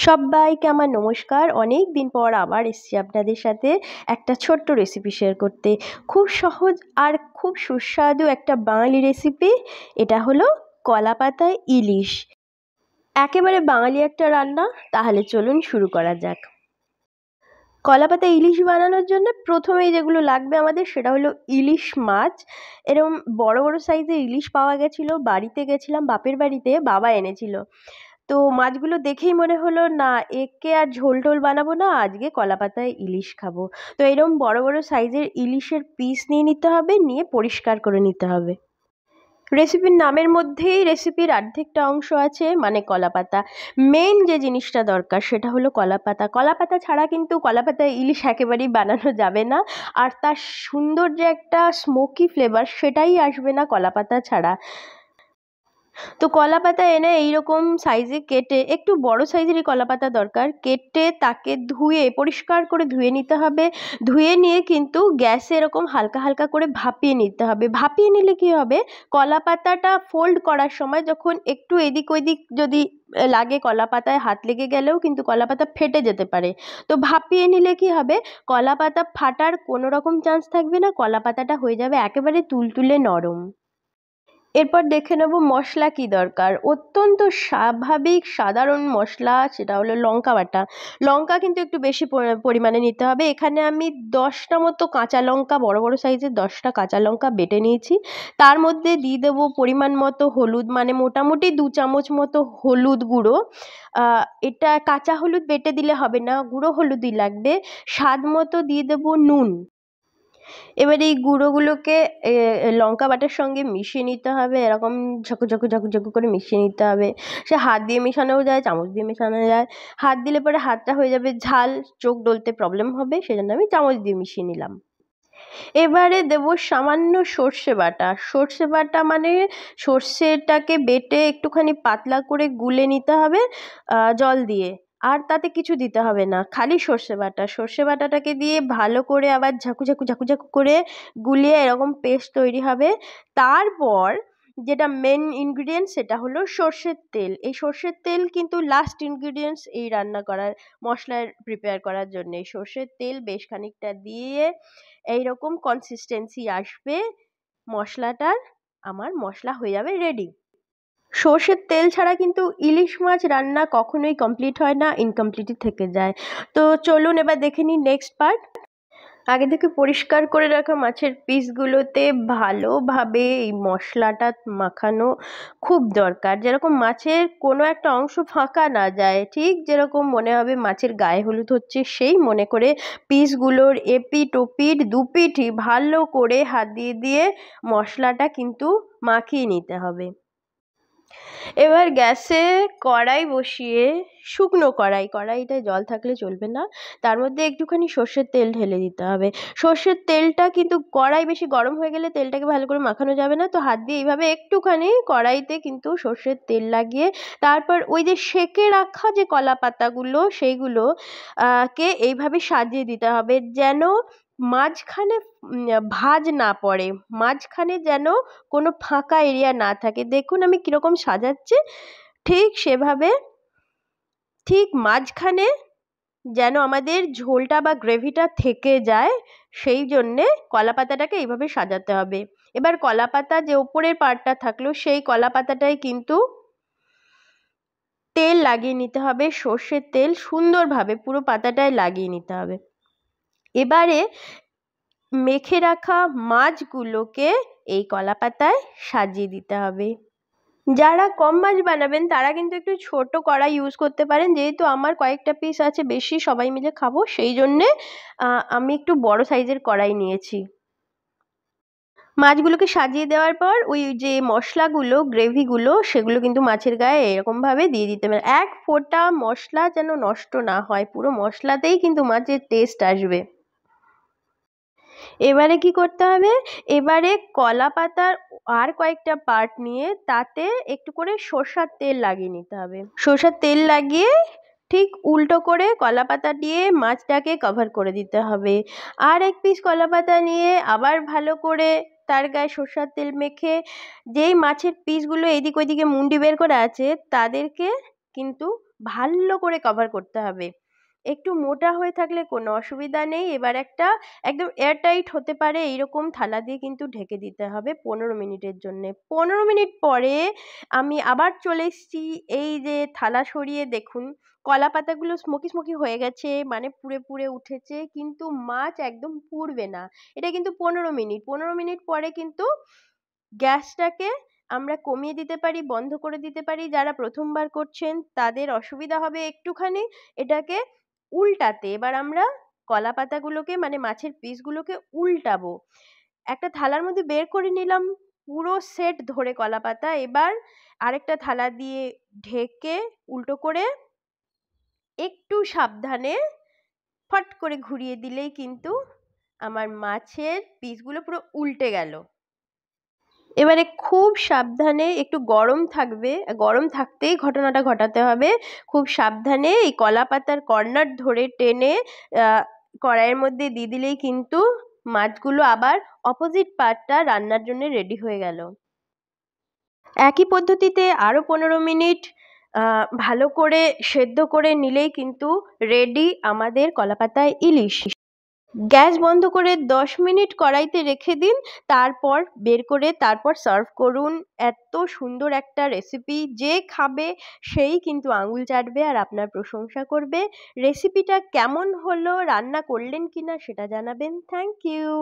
সব্বাইকে আমার নমস্কার। অনেক দিন পর আবার এসেছি আপনাদের সাথে একটা ছোট্ট রেসিপি শেয়ার করতে। খুব সহজ আর খুব সুস্বাদু একটা বাঙালি রেসিপি। এটা হলো কলা পাতায় ইলিশ। একেবারে বাঙালি একটা রান্না। তাহলে চলুন শুরু করা যাক। কলা পাতায় ইলিশ বানানোর জন্য প্রথমেই যেগুলো লাগবে আমাদের সেটা হলো ইলিশ মাছ। এরকম বড় বড় সাইজের ইলিশ পাওয়া গেছিলো, বাড়িতে গেছিলাম বাপের বাড়িতে, বাবা এনেছিল। তো মাছগুলো দেখেই মনে হলো না, একে আর ঝোল টোল বানাবো না, আজকে কলা পাতায় ইলিশ খাবো। তো এরকম বড় বড় সাইজের ইলিশের পিস নিয়ে নিতে হবে, নিয়ে পরিষ্কার করে নিতে হবে। রেসিপির নামের মধ্যেই রেসিপির অর্ধেকটা অংশ আছে, মানে কলা পাতা। মেন যে জিনিসটা দরকার সেটা হলো কলা পাতা। কলা পাতা ছাড়া কিন্তু কলা পাতায় ইলিশ একেবারেই বানানো যাবে না। আর তার সুন্দর যে একটা স্মোকি ফ্লেভার, সেটাই আসবে না কলা পাতা ছাড়া। তো কলা পাতা এনে এইরকম সাইজে কেটে, একটু বড় সাইজেরই কলা পাতা দরকার, কেটে তাকে ধুয়ে পরিষ্কার করে ধুয়ে নিতে হবে। ধুয়ে নিয়ে কিন্তু গ্যাসে এরকম হালকা হালকা করে ভাপিয়ে নিতে হবে। ভাপিয়ে নিলে কি হবে, কলা পাতাটা ফোল্ড করার সময় যখন একটু এদিক ওদিক যদি লাগে, কলা পাতায় হাত লেগে গেলেও কিন্তু কলা পাতা ফেটে যেতে পারে। তো ভাপিয়ে নিলে কি হবে, কলা পাতা ফাটার কোনো রকম চান্স থাকবে না, কলা পাতাটা হয়ে যাবে একেবারে তুলতুলে নরম। এরপর দেখে নেব মশলা কি দরকার। অত্যন্ত স্বাভাবিক সাধারণ মশলা, সেটা হলো লঙ্কা বাটা। লঙ্কা কিন্তু একটু বেশি পরিমাণে নিতে হবে। এখানে আমি 10টা মতো কাঁচা লঙ্কা, বড় বড় সাইজের 10টা কাঁচা লঙ্কা বেটে নিয়েছি। তার মধ্যে দিয়ে দেবো পরিমাণ মতো হলুদ, মানে মোটামুটি 2 চামচ মতো হলুদ গুঁড়ো। এটা কাঁচা হলুদ বেটে দিলে হবে না, গুঁড়ো হলুদই লাগবে। স্বাদ মতো দিয়ে দেবো নুন। এবার এই গুঁড়োগুলোকে লঙ্কা বাটার সঙ্গে মিশিয়ে নিতে হবে, এরকম ঝকু ঝকু ঝকু ঝকু করে মিশিয়ে নিতে হবে। সে হাত দিয়ে মেশানোও যায়, চামচ দিয়ে মেশানো যায়। হাত দিলে পরে হাতটা হয়ে যাবে ঝাল, চোখ ডলতে প্রবলেম হবে, সেজন্য আমি চামচ দিয়ে মিশিয়ে নিলাম। এবারে দেবো সামান্য সর্ষে বাটা। সর্ষে বাটা মানে সর্ষেটাকে বেটে একটুখানি পাতলা করে গুলে নিতে হবে জল দিয়ে। আর তাতে কিছু দিতে হবে না, খালি সর্ষে বাটা। সর্ষে বাটাটাকে দিয়ে ভালো করে আবার ঝাঁকু ঝাঁকু ঝাঁকু ঝাঁকু করে গুলিয়ে এরকম পেস্ট তৈরি হবে। তারপর যেটা মেন ইনগ্রিডিয়েন্টস সেটা হলো সর্ষের তেল। এই সর্ষের তেল কিন্তু লাস্ট ইনগ্রিডিয়েন্টস এই রান্না করার, মশলার প্রিপেয়ার করার জন্য। এই সর্ষের তেল বেশ খানিকটা দিয়ে এইরকম কনসিস্টেন্সি আসবে মশলাটার, আমার মশলা হয়ে যাবে রেডি। সর্ষের তেল ছাড়া কিন্তু ইলিশ মাছ রান্না কখনোই কমপ্লিট হয় না, ইনকমপ্লিটই থেকে যায়। তো চলুন এবার দেখে নিই নেক্সট পার্ট। আগে থেকে পরিষ্কার করে রাখা মাছের পিসগুলোতে ভালোভাবে এই মশলাটা মাখানো খুব দরকার। যেরকম মাছের কোনো একটা অংশ ফাঁকা না যায়, ঠিক যেরকম মনে হবে মাছের গায়ে হলুদ হচ্ছে, সেই মনে করে পিসগুলোর এপিট ওপিট দুপিঠই ভালো করে হাত দিয়ে দিয়ে মশলাটা কিন্তু মাখিয়ে নিতে হবে। এবার গ্যাসে কড়াই বসিয়ে, শুকনো কড়াইটায় জল থাকলে চলবে না, তার মধ্যে একটুখানি সর্ষের তেল ঢেলে দিতে হবে। সর্ষের তেলটা কিন্তু কড়াই বেশি গরম হয়ে গেলে তেলটাকে ভালো করে মাখানো যাবে না। তো হাত দিয়ে এইভাবে একটুখানি কড়াইতে কিন্তু সর্ষের তেল লাগিয়ে, তারপর ওই যে সেকে রাখা যে কলা পাতাগুলো সেইগুলো কে এইভাবে সাজিয়ে দিতে হবে, যেন মাঝখানে ভাঁজ না পড়ে, মাঝখানে যেন কোনো ফাঁকা এরিয়া না থাকে। দেখুন আমি কীরকম সাজাচ্ছি, ঠিক সেভাবে ঠিক মাঝখানে যেন আমাদের ঝোলটা বা গ্রেভিটা থেকে যায়, সেই জন্যে কলা পাতাটাকে এইভাবে সাজাতে হবে। এবার কলা পাতা যে ওপরের পার্টটা থাকলো, সেই কলা পাতাটাই কিন্তু তেল লাগিয়ে নিতে হবে, সর্ষের তেল সুন্দরভাবে পুরো পাতাটায় লাগিয়ে নিতে হবে। এবারে মেখে রাখা মাছগুলোকে এই কলা পাতায় সাজিয়ে দিতে হবে। যারা কম মাছ বানাবেন তারা কিন্তু একটু ছোট কড়াই ইউজ করতে পারেন। যেহেতু আমার কয়েকটা পিস আছে, বেশি সবাই মিলে খাবো, সেই জন্যে আমি একটু বড় সাইজের কড়াই নিয়েছি। মাছগুলোকে সাজিয়ে দেওয়ার পর ওই যে মশলাগুলো, গ্রেভিগুলো, সেগুলো কিন্তু মাছের গায়ে এরকমভাবে দিয়ে দিতে হবে। এক ফোঁটা মশলা যেন নষ্ট না হয়, পুরো মশলাতেই কিন্তু মাছের টেস্ট আসবে। এবারে কি করতে হবে, এবারে কলা পাতার আর কয়েকটা পার্ট নিয়ে তাতে একটু করে সর্ষের তেল লাগিয়ে নিতে হবে। সর্ষের তেল লাগিয়ে ঠিক উল্টো করে কলা পাতা দিয়ে মাছটাকে কভার করে দিতে হবে। আর এক পিস কলা পাতা নিয়ে আবার ভালো করে তার গায়ে সর্ষের তেল মেখে, যেই মাছের পিসগুলো এদিক ওইদিকে মুন্ডি বের করে আছে তাদেরকে কিন্তু ভালো করে কভার করতে হবে। একটু মোটা হয়ে থাকলে কোনো অসুবিধা নেই। এবার একটা একদম এয়ারটাইট হতে পারে এইরকম থালা দিয়ে কিন্তু ঢেকে দিতে হবে 15 মিনিটের জন্যে। 15 মিনিট পরে আমি আবার চলে এসেছি। এই যে থালা সরিয়ে দেখুন কলা পাতাগুলো স্মোকি স্মোকি হয়ে গেছে, মানে পুড়ে পুড়ে উঠেছে, কিন্তু মাছ একদম পুড়বে না। এটা কিন্তু 15 মিনিট। 15 মিনিট পরে কিন্তু গ্যাসটাকে আমরা কমিয়ে দিতে পারি, বন্ধ করে দিতে পারি। যারা প্রথমবার করছেন তাদের অসুবিধা হবে একটুখানি এটাকে উল্টাতে। এবার আমরা কলা পাতাগুলোকে মানে মাছের পিসগুলোকে উল্টাবো। একটা থালার মধ্যে বের করে নিলাম পুরো সেট ধরে কলা পাতা। এবার আরেকটা থালা দিয়ে ঢেকে উল্টো করে একটু সাবধানে ফট করে ঘুরিয়ে দিলেই কিন্তু আমার মাছের পিসগুলো পুরো উল্টে গেল। এবারে খুব সাবধানে, একটু গরম থাকবে, গরম থাকতেই ঘটনাটা ঘটাতে হবে। খুব সাবধানে এই কলা পাতার কর্নার ধরে টেনে কড়াইয়ের মধ্যে দিয়ে দিলেই কিন্তু মাছগুলো আবার অপোজিট পার্টটা রান্নার জন্য রেডি হয়ে গেল। একই পদ্ধতিতে আরও 15 মিনিট ভালো করে সেদ্ধ করে নিলেই কিন্তু রেডি আমাদের কলাপাতায় ইলিশ। গ্যাস বন্ধ করে 10 মিনিট কড়াইতে রেখে দিন, তারপর বের করে তারপর সার্ভ করুন। এত সুন্দর একটা রেসিপি, যে খাবে সেই কিন্তু আঙুল চাটবে আর আপনার প্রশংসা করবে। রেসিপিটা কেমন হলো, রান্না করলেন কিনা সেটা জানাবেন। Thank you.